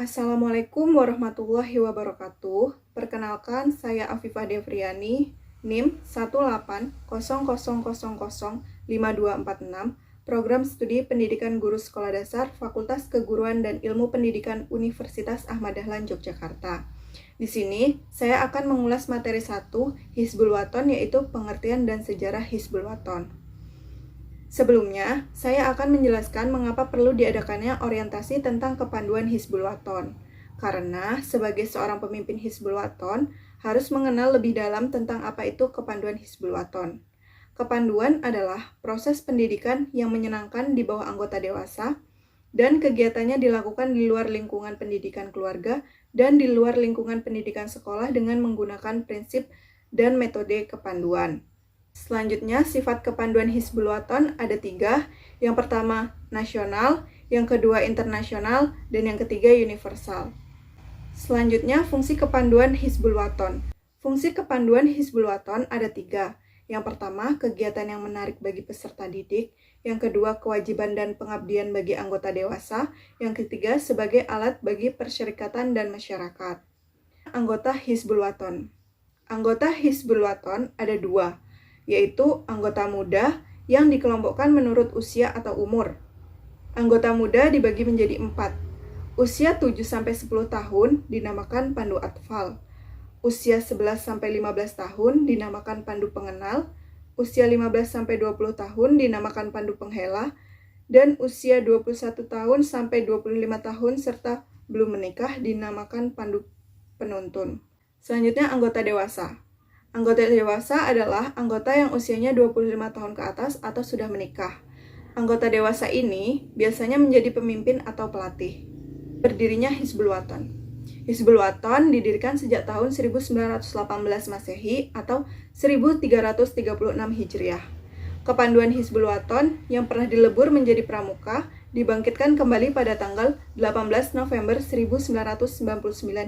Assalamualaikum warahmatullahi wabarakatuh. Perkenalkan, saya Afifah Devriani, NIM 18000005246, Program Studi Pendidikan Guru Sekolah Dasar, Fakultas Keguruan dan Ilmu Pendidikan Universitas Ahmad Dahlan Yogyakarta. Di sini, saya akan mengulas materi 1, Hizbul Wathon, yaitu pengertian dan sejarah Hizbul Wathon. Sebelumnya, saya akan menjelaskan mengapa perlu diadakannya orientasi tentang kepanduan Hizbul Wathon. Karena sebagai seorang pemimpin Hizbul Wathon, harus mengenal lebih dalam tentang apa itu kepanduan Hizbul Wathon. Kepanduan adalah proses pendidikan yang menyenangkan di bawah anggota dewasa, dan kegiatannya dilakukan di luar lingkungan pendidikan keluarga dan di luar lingkungan pendidikan sekolah dengan menggunakan prinsip dan metode kepanduan. Selanjutnya, sifat kepanduan Hizbul Wathon ada 3. Yang pertama, nasional, yang kedua, internasional, dan yang ketiga, universal. Selanjutnya, fungsi kepanduan Hizbul Wathon. Fungsi kepanduan Hizbul Wathon ada 3. Yang pertama, kegiatan yang menarik bagi peserta didik. Yang kedua, kewajiban dan pengabdian bagi anggota dewasa. Yang ketiga, sebagai alat bagi persyarikatan dan masyarakat. Anggota Hizbul Wathon. Anggota Hizbul Wathon ada 2, yaitu anggota muda yang dikelompokkan menurut usia atau umur. Anggota muda dibagi menjadi 4. Usia 7-10 tahun dinamakan pandu atfal. Usia 11-15 tahun dinamakan pandu pengenal. Usia 15-20 tahun dinamakan pandu penghela. Dan usia 21 tahun sampai 25 tahun serta belum menikah dinamakan pandu penuntun. Selanjutnya, anggota dewasa. Anggota dewasa adalah anggota yang usianya 25 tahun ke atas atau sudah menikah. Anggota dewasa ini biasanya menjadi pemimpin atau pelatih. Berdirinya Hizbul Wathon. Hizbul Wathon didirikan sejak tahun 1918 Masehi atau 1336 Hijriah. Kepanduan Hizbul Wathon yang pernah dilebur menjadi pramuka dibangkitkan kembali pada tanggal 18 November 1999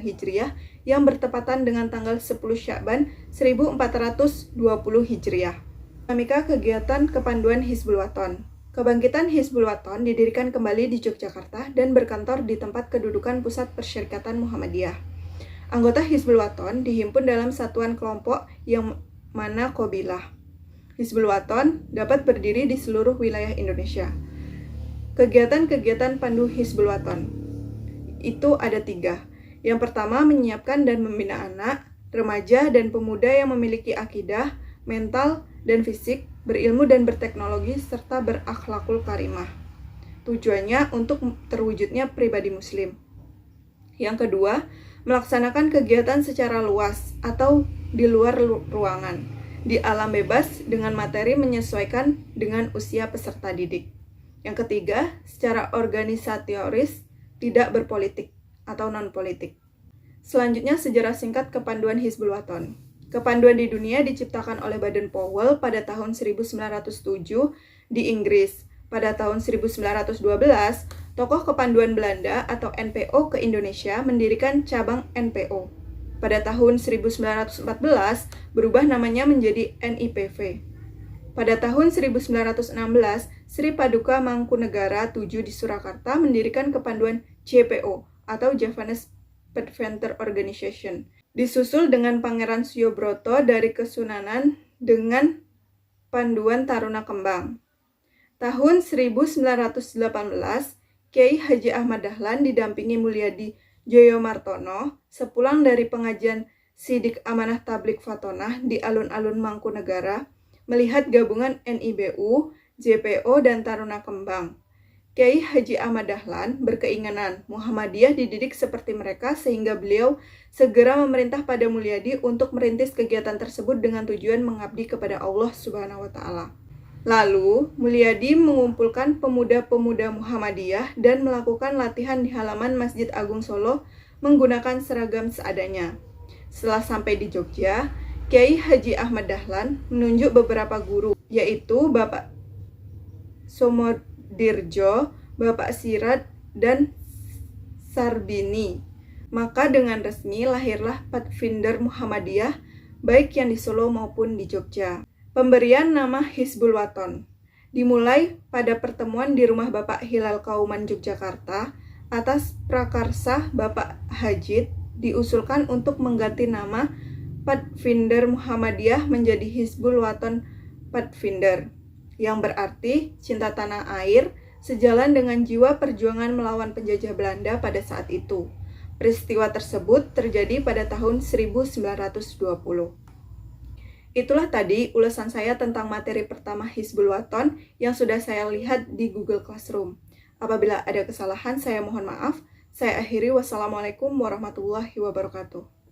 Hijriah yang bertepatan dengan tanggal 10 Sya'ban 1420 Hijriah. Dinamika kegiatan kepanduan Hizbul Wathon. Kebangkitan Hizbul Wathon didirikan kembali di Yogyakarta dan berkantor di tempat kedudukan Pusat Persyarikatan Muhammadiyah. Anggota Hizbul Wathon dihimpun dalam satuan kelompok yang mana qabilah. Hizbul Wathon dapat berdiri di seluruh wilayah Indonesia. Kegiatan-kegiatan pandu Hizbul Wathon itu ada 3. Yang pertama, menyiapkan dan membina anak, remaja, dan pemuda yang memiliki akidah, mental, dan fisik, berilmu dan berteknologi, serta berakhlakul karimah. Tujuannya untuk terwujudnya pribadi muslim. Yang kedua, melaksanakan kegiatan secara luas atau di luar ruangan, di alam bebas dengan materi menyesuaikan dengan usia peserta didik. Yang ketiga, secara organisatoris tidak berpolitik atau non-politik. Selanjutnya, sejarah singkat kepanduan Hizbul Wathon. Kepanduan di dunia diciptakan oleh Baden-Powell pada tahun 1907 di Inggris. Pada tahun 1912, tokoh kepanduan Belanda atau NPO ke Indonesia mendirikan cabang NPO. Pada tahun 1914, berubah namanya menjadi NIPV. Pada tahun 1916, Sri Paduka Mangkunegara VII di Surakarta mendirikan kepanduan JPO atau Javanese Pathfinder Organization. Disusul dengan Pangeran Suyobroto dari Kesunanan dengan panduan Taruna Kembang. Tahun 1918, Kiai Haji Ahmad Dahlan didampingi Mulyadi Joyomartono sepulang dari pengajian Sidik Amanah Tabligh Fatonah di alun-alun Mangkunegara, melihat gabungan NIBU, JPO, dan Taruna Kembang. Kiai Haji Ahmad Dahlan berkeinginan Muhammadiyah dididik seperti mereka sehingga beliau segera memerintah pada Mulyadi untuk merintis kegiatan tersebut dengan tujuan mengabdi kepada Allah Subhanahu wa Ta'ala. Lalu, Mulyadi mengumpulkan pemuda-pemuda Muhammadiyah dan melakukan latihan di halaman Masjid Agung Solo menggunakan seragam seadanya. Setelah sampai di Jogja, Kiai Haji Ahmad Dahlan menunjuk beberapa guru, yaitu Bapak Somodirjo, Bapak Sirat, dan Sarbini. Maka dengan resmi lahirlah Pathfinder Muhammadiyah, baik yang di Solo maupun di Jogja. Pemberian nama Hizbul Wathon dimulai pada pertemuan di rumah Bapak Hilal Kauman Yogyakarta atas prakarsa Bapak Hajid diusulkan untuk mengganti nama Pathfinder Muhammadiyah menjadi Hizbul Waton Pathfinder, yang berarti cinta tanah air, sejalan dengan jiwa perjuangan melawan penjajah Belanda pada saat itu. Peristiwa tersebut terjadi pada tahun 1920. Itulah tadi ulasan saya tentang materi pertama Hizbul Waton yang sudah saya lihat di Google Classroom. Apabila ada kesalahan, saya mohon maaf. Saya akhiri, wassalamualaikum warahmatullahi wabarakatuh.